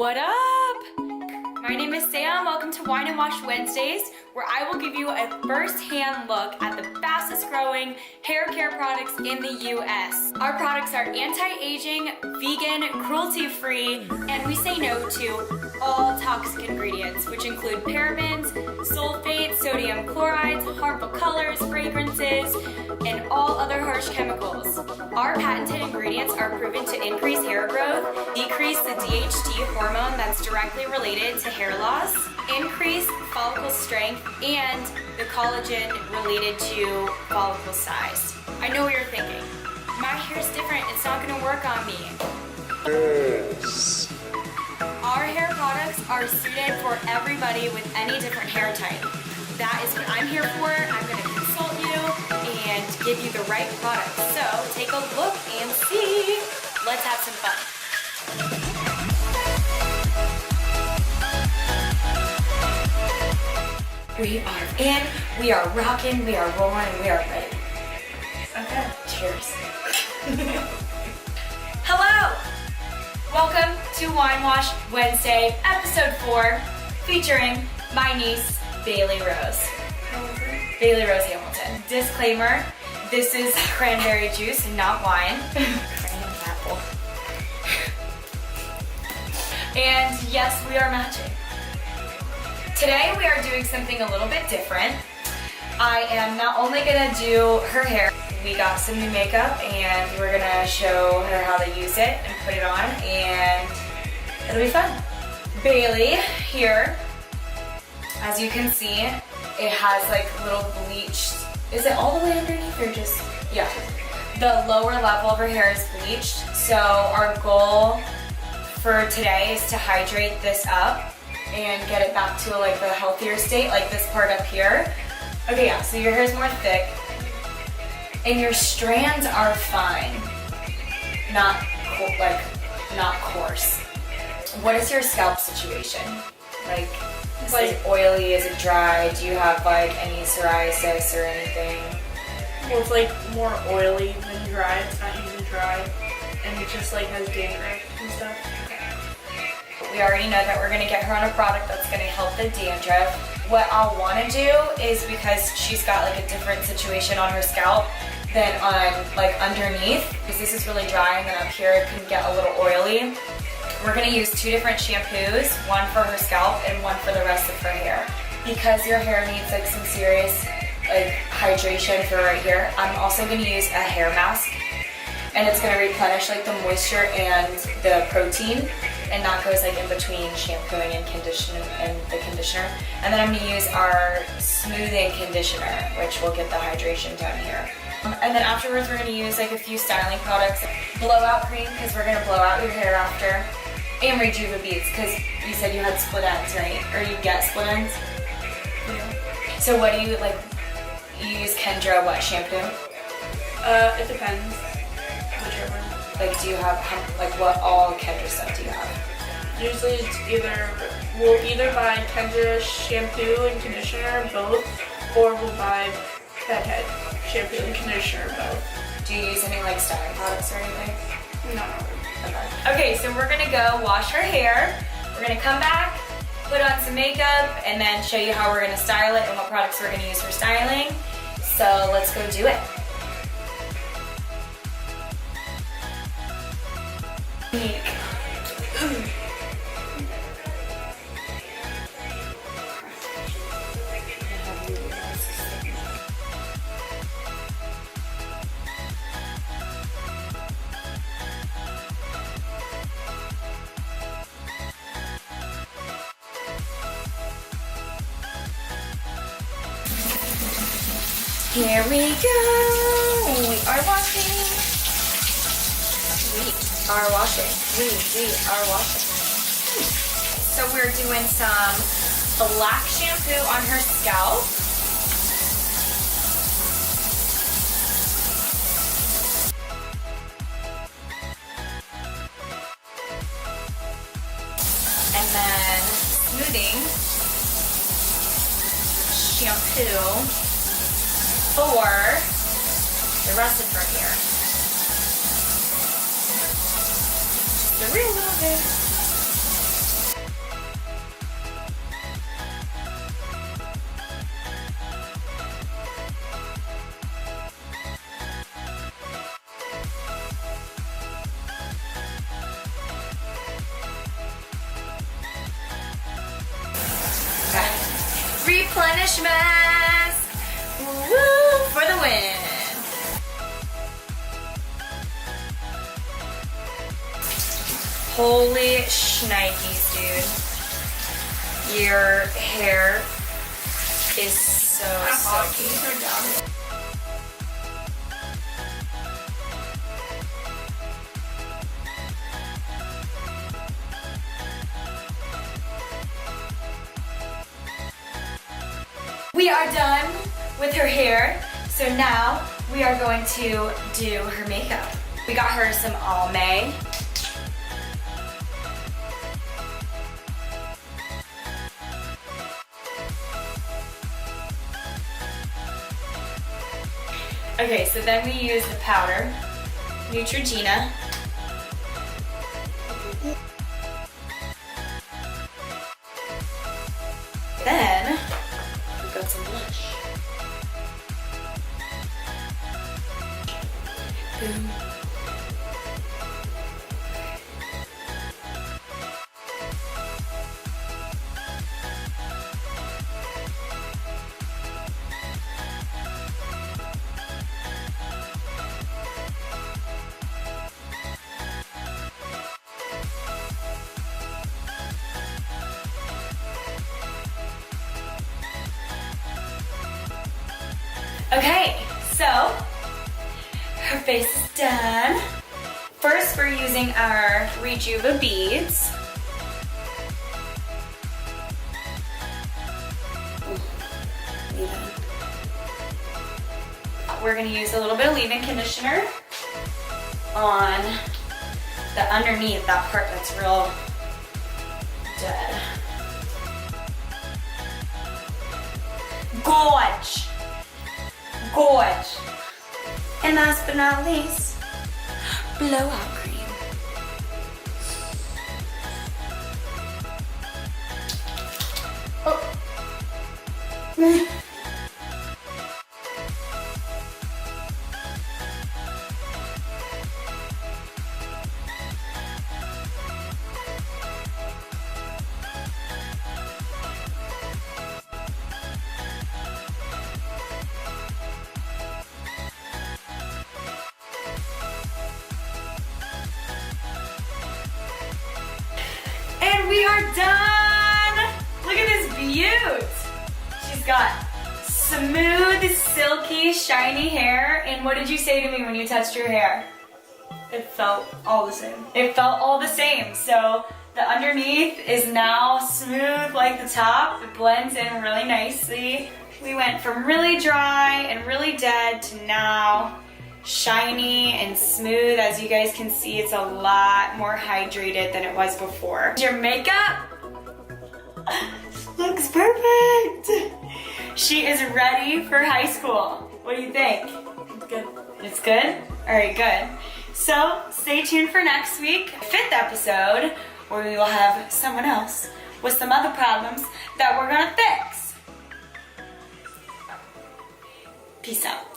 What up? My name is Sam. Welcome to Wine and Wash Wednesdays, where I will give you a first-hand look at the fastest growing hair care products in the US. Our products are anti-aging, vegan, cruelty-free, and we say no to all toxic ingredients, which include parabens, sulfates, sodium chlorides, harmful colors, fragrances, and all other harsh chemicals. Our patented ingredients are proven to increase hair growth, decrease the DHT hormone that's directly related to hair loss, increase follicle strength, and the collagen related to follicle size. I know what you're thinking. My hair's different, it's not gonna work on me. Yes. Our hair products are suited for everybody with any different hair type. That is what I'm here for. I'm gonna consult you and give you the right product. So take a look and see. Let's have some fun. We are in, we are rocking, we are rolling, and we are ready. Okay, cheers. Hello! Welcome to Wine Wash Wednesday, episode 4, featuring my niece, Bailey Rose. Bailey Rose Hamilton. Disclaimer, this is cranberry juice and not wine. Cranberry apple. And yes, we are matching. Today we are doing something a little bit different. I am not only gonna do her hair, we got some new makeup and we're gonna show her how to use it and put it on, and it'll be fun. Bailey here, as you can see, it has like little bleached, is it all the way underneath or just, yeah. The lower level of her hair is bleached, so our goal for today is to hydrate this up and get it back to like the healthier state, like this part up here. Okay, yeah, so your hair is more thick and your strands are fine, not coarse. What is your scalp situation? Like, is it oily, is it dry? Do you have like any psoriasis or anything? Well, it's like more oily than dry. It's not usually dry, and it just like has dandruff and stuff. We already know that we're gonna get her on a product that's gonna help the dandruff. What I'll wanna do is, because she's got like a different situation on her scalp than on like underneath, because this is really dry and then up here it can get a little oily. We're gonna use 2 different shampoos, one for her scalp and one for the rest of her hair. Because your hair needs like some serious like hydration for right here, I'm also gonna use a hair mask, and it's gonna replenish like the moisture and the protein, and that goes like in between shampooing and conditioner and the conditioner. And then I'm gonna use our smoothing conditioner, which will get the hydration down here. And then afterwards we're gonna use like a few styling products. Blowout cream, because we're gonna blow out your hair after. And Rejuva beads, because you said you had split ends, right? Or you get split ends? Yeah. So what do you like, you use Kendra what shampoo? It depends. Whichever. Like do you have, like what all Kendra stuff do you have? Usually it's we'll either buy Kendra shampoo and conditioner, both, or we'll buy Bedhead shampoo and conditioner, both. Do you use any like styling products or anything? No. Okay, so we're gonna go wash her hair. We're gonna come back, put on some makeup, and then show you how we're gonna style it and what products we're gonna use for styling. So let's go do it. Here we go. We are washing. We are washing. We are washing. So we're doing some black shampoo on her scalp. And then smoothing shampoo for the rest of her hair. Just a real little bit. Replenish mask. Woo, for the win. Holy shnikes, dude. Your hair is so silky. We are done with her hair, so now we are going to do her makeup. We got her some Almay. Okay, so then we use the powder, Neutrogena. Then we've got some blush. Boom. Okay, so her face is done. First, we're using our Rejuva beads. We're gonna use a little bit of leave-in conditioner on the underneath, that part that's real dead. Gorge! Gorge. And last but not least, blowout cream. Oh. And we are done! Look at this beaut! She's got smooth, silky, shiny hair. And what did you say to me when you touched your hair? It felt all the same. It felt all the same. So the underneath is now smooth like the top. It blends in really nicely. We went from really dry and really dead to now shiny and smooth. As you guys can see, it's a lot more hydrated than it was before. Your makeup looks perfect. She is ready for high school. What do you think? It's good. It's good? All right, good. So stay tuned for next week, 5th episode, where we will have someone else with some other problems that we're gonna fix. Peace out.